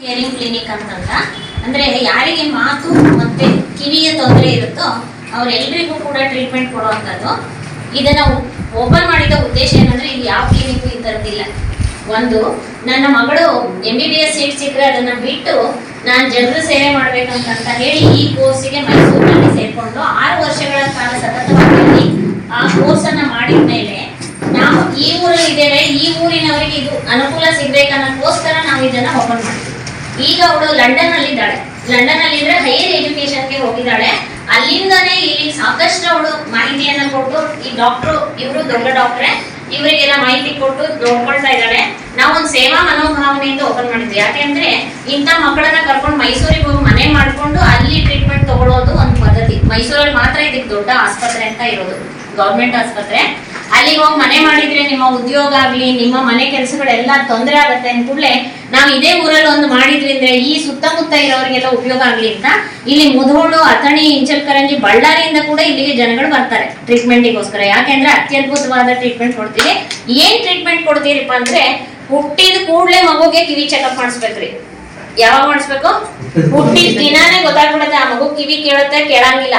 Hearing clinic ಅಂತಂದ ಅಂದ್ರೆ ಯಾರಿಗೆ ಮಾತು ಮತ್ತೆ ಕಿವಿಯ ತೊಂದರೆ ಇರುತ್ತೋ ಅವರೆಲ್ಲರಿಗೂ ಕೂಡ ಟ್ರೀಟ್ಮೆಂಟ್ ಕೊಡುವಂಥದ್ದು. ಇದನ್ನ ಓಪನ್ ಮಾಡಿದ ಉದ್ದೇಶ ಏನಂದ್ರೆ ಇಲ್ಲಿ ಯಾವ ಕ್ಲಿನಿಕ್ ಈ ಥರದ್ದಿಲ್ಲ. ಒಂದು, ನನ್ನ ಮಗಳು MBBS ಸೀಟ್ ಸಿಕ್ಕರೆ ಅದನ್ನ ಬಿಟ್ಟು ನಾನು ಜನರ ಸೇವೆ ಮಾಡ್ಬೇಕಂತ ಹೇಳಿ ಈ ಕೋರ್ಸಿಗೆ ಮೈಸೂರಿನಲ್ಲಿ ಸೇರ್ಕೊಂಡು 6 ವರ್ಷಗಳ ಕಾಲ ಸತತವಾಗಿ ಆ ಕೋರ್ಸ್ ಅನ್ನ ಮಾಡಿದ ಮೇಲೆ ನಾವು ಈ ಊರಲ್ಲಿ ಇದ್ದೇವೆ, ಈ ಊರಿನವರಿಗೆ ಇದು ಅನುಕೂಲ ಸಿಗ್ಬೇಕನ್ನೋಕ್ಕೋಸ್ಕರ ನಾವು ಇದನ್ನ ಓಪನ್ ಮಾಡ್ತೀವಿ. ಈಗ ಅವಳು ಲಂಡನ್ ಅಲ್ಲಿ ಇದ್ದಾಳೆ. ಲಂಡನ್ ಅಲ್ಲಿ ಇದ್ರೆ ಹೈಯರ್ ಎಜುಕೇಶನ್ಗೆ ಹೋಗಿದ್ದಾಳೆ. ಅಲ್ಲಿಂದನೇ ಇಲ್ಲಿ ಸಾಕಷ್ಟು ಅವಳು ಮಾಹಿತಿಯನ್ನ ಕೊಟ್ಟು, ಈ ಡಾಕ್ಟ್ರು ಇವರು ದೊಡ್ಡ ಡಾಕ್ಟ್ರೆ, ಇವರಿಗೆಲ್ಲ ಮಾಹಿತಿ ಕೊಟ್ಟು ನೋಡ್ಕೊಳ್ತಾ ಇದ್ದಾಳೆ. ನಾವೊಂದು ಸೇವಾ ಮನೋಭಾವನೆಯಿಂದ ಓಪನ್ ಮಾಡಿದ್ವಿ. ಯಾಕೆಂದ್ರೆ ಇಂಥ ಮಕ್ಕಳನ್ನ ಕರ್ಕೊಂಡು ಮೈಸೂರಿಗೆ ಹೋಗಿ ಮನೆ ಮಾಡ್ಕೊಂಡು ಅಲ್ಲಿ ಟ್ರೀಟ್ಮೆಂಟ್ ತಗೊಳ್ಳೋದು ಒಂದು ಪದ್ಧತಿ. ಮೈಸೂರಲ್ಲಿ ಮಾತ್ರ ಇದಕ್ಕೆ ದೊಡ್ಡ ಆಸ್ಪತ್ರೆ ಅಂತ ಇರೋದು, ಗೌರ್ಮೆಂಟ್ ಆಸ್ಪತ್ರೆ. ಅಲ್ಲಿಗೆ ಹೋಗಿ ಮನೆ ಮಾಡಿದ್ರೆ ನಿಮ್ಮ ಉದ್ಯೋಗ ಆಗ್ಲಿ, ನಿಮ್ಮ ಮನೆ ಕೆಲಸಗಳೆಲ್ಲ ತೊಂದರೆ ಆಗತ್ತೆ ಅಂತ ಕೂಡಲೇ ನಾವು ಇದೇ ಊರಲ್ಲಿ ಒಂದು ಮಾಡಿದ್ರಿಂದ ಈ ಸುತ್ತಮುತ್ತ ಇರೋರಿಗೆಲ್ಲ ಉಪಯೋಗ ಆಗ್ಲಿ ಅಂತ ಇಲ್ಲಿ ಮುಧೋಳು, ಅಥಣಿ, ಇಂಚಲ್ಕರಂಜಿ, ಬಳ್ಳಾರಿಯಿಂದ ಕೂಡ ಇಲ್ಲಿಗೆ ಜನಗಳು ಬರ್ತಾರೆ ಟ್ರೀಟ್ಮೆಂಟಿಗೋಸ್ಕರ. ಯಾಕೆಂದ್ರೆ ಅತ್ಯದ್ಭುತವಾದ ಟ್ರೀಟ್ಮೆಂಟ್ ಕೊಡ್ತೀವಿ. ಏನ್ ಟ್ರೀಟ್ಮೆಂಟ್ ಕೊಡ್ತೀರಿಪ್ಪ ಅಂದ್ರೆ, ಹುಟ್ಟಿದ ಕೂಡಲೇ ಮಗುಗೆ ಕಿವಿ ಚೆಕಪ್ ಮಾಡಿಸ್ಬೇಕ್ರಿ. ಯಾವಾಗ ಮಾಡಿಸ್ಬೇಕು? ಹುಟ್ಟಿದ ದಿನಾನೇ ಗೊತ್ತಾಗ್ಬಿಡುತ್ತೆ ಆ ಮಗು ಕಿವಿ ಕೇಳುತ್ತೆ ಕೇಳಂಗಿಲ್ಲ,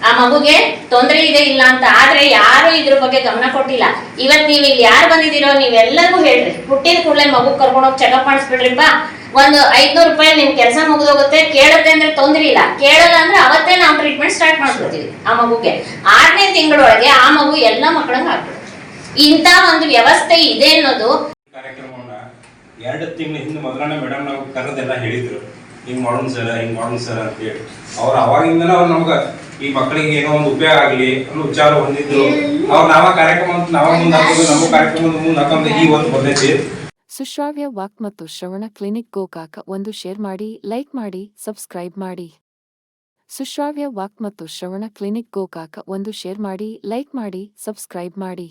ಆ ಮಗುಗೆ ತೊಂದರೆ ಇದೆ ಇಲ್ಲ ಅಂತ. ಆದ್ರೆ ಯಾರು ಇದ್ರ ಬಗ್ಗೆ ಗಮನ ಕೊಟ್ಟಿಲ್ಲ. ಇವತ್ ನೀವು ಇಲ್ಲಿ ಯಾರು ಬಂದಿದ್ದೀರೋ ನೀವೆಲ್ಲರಿಗೂ ಹೇಳ್ರಿ, ಹುಟ್ಟಿದ ಕೂಡಲೇ ಮಗು ಕರ್ಕೊಂಡೋಗಿ ಚೆಕಪ್ ಮಾಡಿಸ್ಬಿಡ್ರಿಪ್ಪ. ಒಂದು 500 ರೂಪಾಯಿ ನಿಮ್ ಕೆಲಸ ಮುಗಿದೋಗುತ್ತೆ. ಕೇಳುತ್ತೆ ಅಂದ್ರೆ ತೊಂದ್ರೆ ಇಲ್ಲ, ಕೇಳಲ್ಲ ಅಂದ್ರೆ ಅವತ್ತೇ ನಾವು ಟ್ರೀಟ್ಮೆಂಟ್ ಸ್ಟಾರ್ಟ್ ಮಾಡ್ಕೊಡ್ತೀವಿ ಆ ಮಗುಗೆ. 6ನೇ ತಿಂಗಳೊಳಗೆ ಆ ಮಗು ಎಲ್ಲ ಮಕ್ಕಳಂಗ ಆಗ್ತದೆ. ಇಂತ ಒಂದು ವ್ಯವಸ್ಥೆ ಇದೆ ಅನ್ನೋದು ಕಾರ್ಯಕ್ರಮವನ್ನ 2 ತಿಂಗಳ ಹಿಂದೆ ಮೊದಲನೇ ಮೇಡಮ್ ನಾವು ಕರೆದೆಲ್ಲ ಹೇಳಿದ್ರು, ಹಿಂಗ್ ಮಾಡೋಣ ಸರ್, ಹಿಂಗ್ ಮಾಡೋಣ ಸರ್ ಅಂತ ಹೇಳಿ. ಅವ್ರು ಅವಾಗಿಂದನ ಅವ್ರು ನಮ್ಗ ಈ ಮಕ್ಕಳಿಗೆ ಏನೋ ಒಂದು ಉಪಯೋಗ ಆಗ್ಲಿ ಅನ್ನೋ ವಿಚಾರ ಹೊಂದಿದ್ರು. ಅವ್ರು ನಾವ ಕಾರ್ಯಕ್ರಮ ನಾವ ಮುಂದೆ ಹಾಕೋದು, ನಮ್ಮ ಕಾರ್ಯಕ್ರಮದ ಮುಂದೆ ಹಾಕೋದು ಈ ಒಂದು ಪದ್ಧತಿ. ಸುಶ್ರಾವ್ಯ ವಾಕ್ ಮತ್ತು ಶ್ರವಣ ಕ್ಲಿನಿಕ್ ಗೋಕಾಕ ಒಂದು ಶೇರ್ ಮಾಡಿ, ಲೈಕ್ ಮಾಡಿ, ಸಬ್ಸ್ಕ್ರೈಬ್ ಮಾಡಿ. ಸುಶ್ರಾವ್ಯ ವಾಕ್ ಮತ್ತು ಶ್ರವಣ ಕ್ಲಿನಿಕ್ ಗೋಕಾಕ ಒಂದು ಶೇರ್ ಮಾಡಿ, ಲೈಕ್ ಮಾಡಿ, ಸಬ್ಸ್ಕ್ರೈಬ್ ಮಾಡಿ.